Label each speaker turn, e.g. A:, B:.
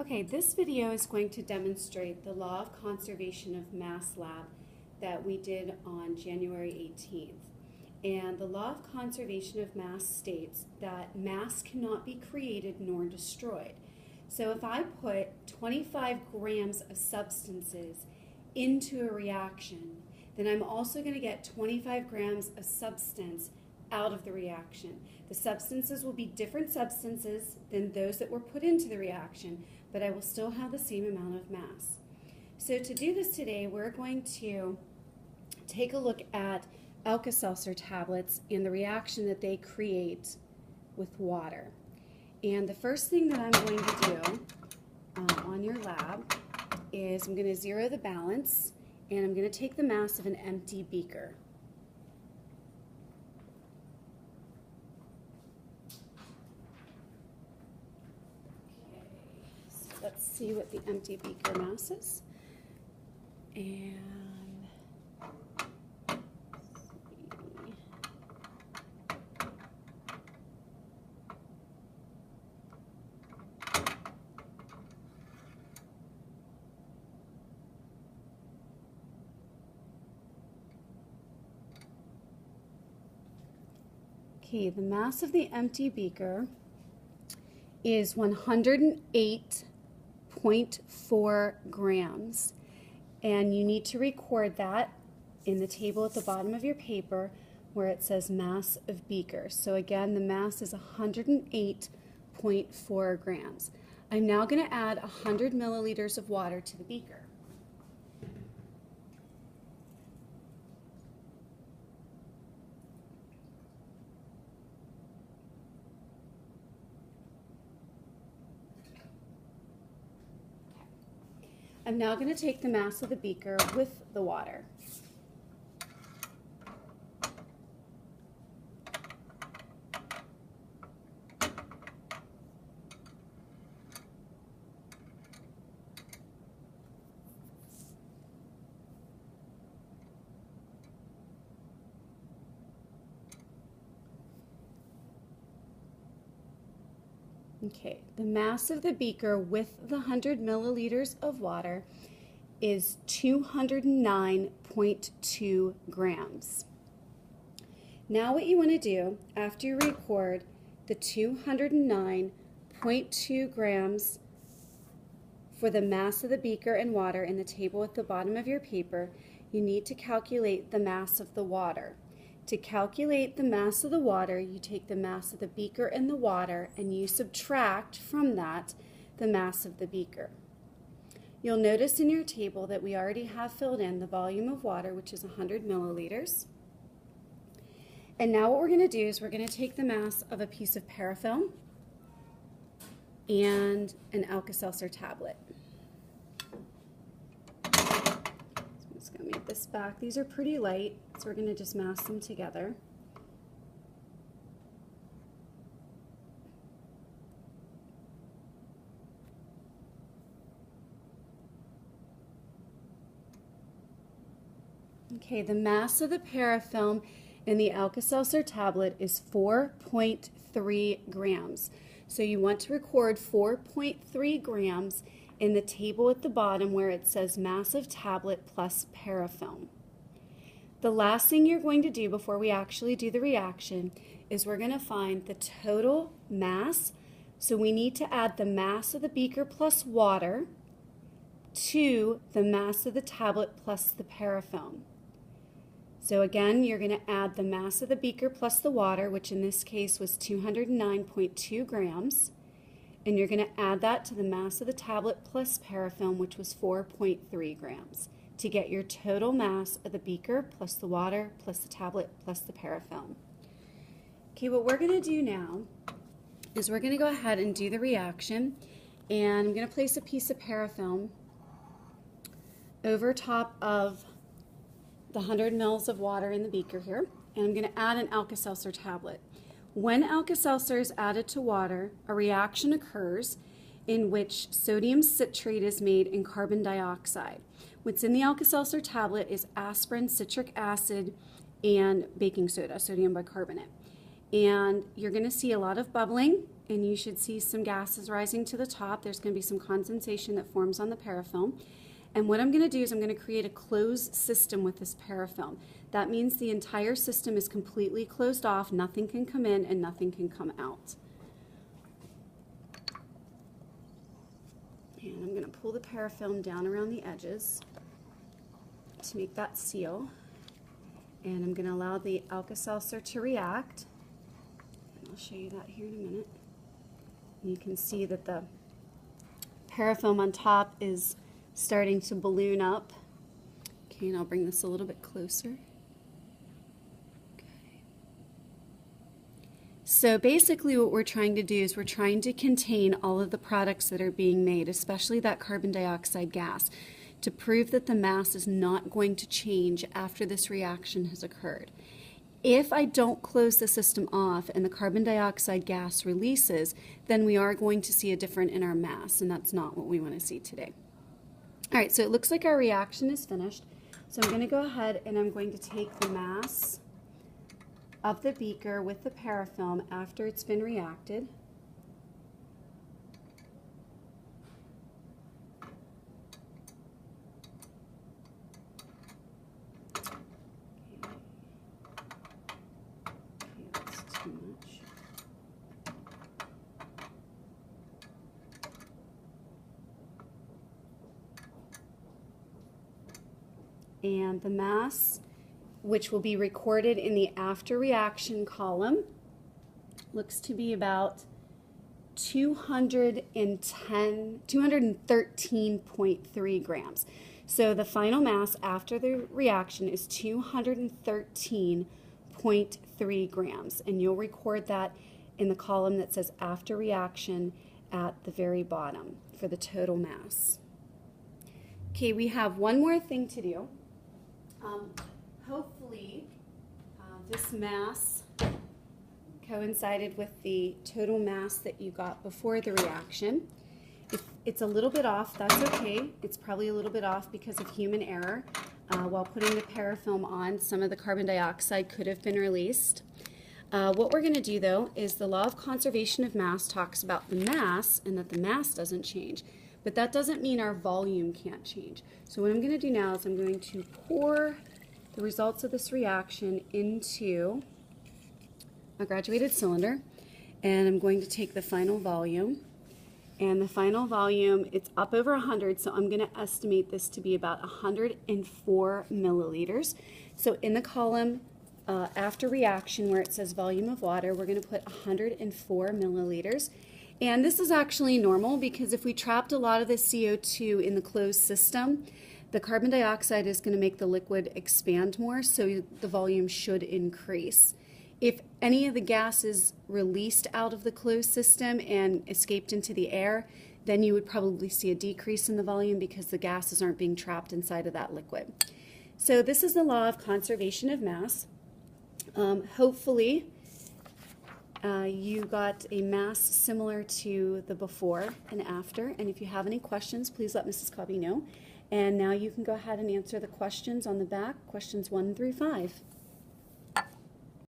A: Okay, this video is going to demonstrate the Law of Conservation of Mass Lab that we did on January 18th. And the Law of Conservation of Mass states that mass cannot be created nor destroyed. So if I put 25 grams of substances into a reaction, then I'm also going to get 25 grams of substance out of the reaction. The substances will be different substances than those that were put into the reaction, but I will still have the same amount of mass. So to do this today, we're going to take a look at Alka-Seltzer tablets and the reaction that they create with water. And the first thing that I'm going to do on your lab is I'm going to zero the balance, and I'm going to take the mass of an empty beaker. Let's see what the empty beaker mass is. And okay, the mass of the empty beaker is 108.4 grams, and you need to record that in the table at the bottom of your paper where it says mass of beaker. So again, the mass is 108.4 grams. I'm now going to add 100 milliliters of water to the beaker. I'm now going to take the mass of the beaker with the water. Okay, the mass of the beaker with the 100 milliliters of water is 209.2 grams. Now what you want to do after you record the 209.2 grams for the mass of the beaker and water in the table at the bottom of your paper, you need to calculate the mass of the water. To calculate the mass of the water, you take the mass of the beaker and the water, and you subtract from that the mass of the beaker. You'll notice in your table that we already have filled in the volume of water, which is 100 milliliters. And now what we're going to do is we're going to take the mass of a piece of parafilm and an Alka-Seltzer tablet. I'm just going to move this back. These are pretty light, so we're going to just mass them together. Okay, the mass of the parafilm in the Alka-Seltzer tablet is 4.3 grams. So you want to record 4.3 grams in the table at the bottom where it says mass of tablet plus parafilm. The last thing you're going to do before we actually do the reaction is we're going to find the total mass. So we need to add the mass of the beaker plus water to the mass of the tablet plus the parafilm. So again, you're going to add the mass of the beaker plus the water, which in this case was 209.2 grams, and you're going to add that to the mass of the tablet plus parafilm, which was 4.3 grams, to get your total mass of the beaker plus the water plus the tablet plus the parafilm. Okay, what we're going to do now is we're going to go ahead and do the reaction, and I'm going to place a piece of parafilm over top of the 100 mils of water in the beaker here, and I'm going to add an Alka-Seltzer tablet. When Alka-Seltzer is added to water, a reaction occurs in which sodium citrate is made and carbon dioxide. What's in the Alka-Seltzer tablet is aspirin, citric acid, and baking soda, sodium bicarbonate. And you're going to see a lot of bubbling and you should see some gases rising to the top. There's going to be some condensation that forms on the parafilm. And what I'm going to do is I'm going to create a closed system with this parafilm. That means the entire system is completely closed off, nothing can come in and nothing can come out. And I'm going to pull the parafilm down around the edges to make that seal. And I'm going to allow the Alka-Seltzer to react. And I'll show you that here in a minute. And you can see that the parafilm on top is starting to balloon up. Okay, and I'll bring this a little bit closer. Okay. So basically what we're trying to do is we're trying to contain all of the products that are being made, especially that carbon dioxide gas, to prove that the mass is not going to change after this reaction has occurred. If I don't close the system off and the carbon dioxide gas releases, then we are going to see a difference in our mass, and that's not what we want to see today. All right, so it looks like our reaction is finished. So I'm going to go ahead and I'm going to take the mass of the beaker with the parafilm after it's been reacted. Okay, that's too much. And the mass, which will be recorded in the after reaction column, looks to be about 213.3 grams. So the final mass after the reaction is 213.3 grams, and you'll record that in the column that says after reaction at the very bottom for the total mass. Okay, we have one more thing to do. Hopefully this mass coincided with the total mass that you got before the reaction. If it's a little bit off, that's okay. It's probably a little bit off because of human error. While putting the parafilm on, some of the carbon dioxide could have been released. What we're going to do, though, is the law of conservation of mass talks about the mass and that the mass doesn't change. But that doesn't mean our volume can't change. So what I'm going to do now is I'm going to pour the results of this reaction into a graduated cylinder, and I'm going to take the final volume. And the final volume, it's up over 100, so I'm going to estimate this to be about 104 milliliters. So in the column after reaction where it says volume of water, we're going to put 104 milliliters. And this is actually normal because if we trapped a lot of the CO2 in the closed system, the carbon dioxide is going to make the liquid expand more, so the volume should increase. If any of the gas is released out of the closed system and escaped into the air, then you would probably see a decrease in the volume because the gases aren't being trapped inside of that liquid. So this is the law of conservation of mass. Hopefully, you got a mass similar to the before and after, and if you have any questions, please let Mrs. Cobby know. And now you can go ahead and answer the questions on the back, questions 1 through 5.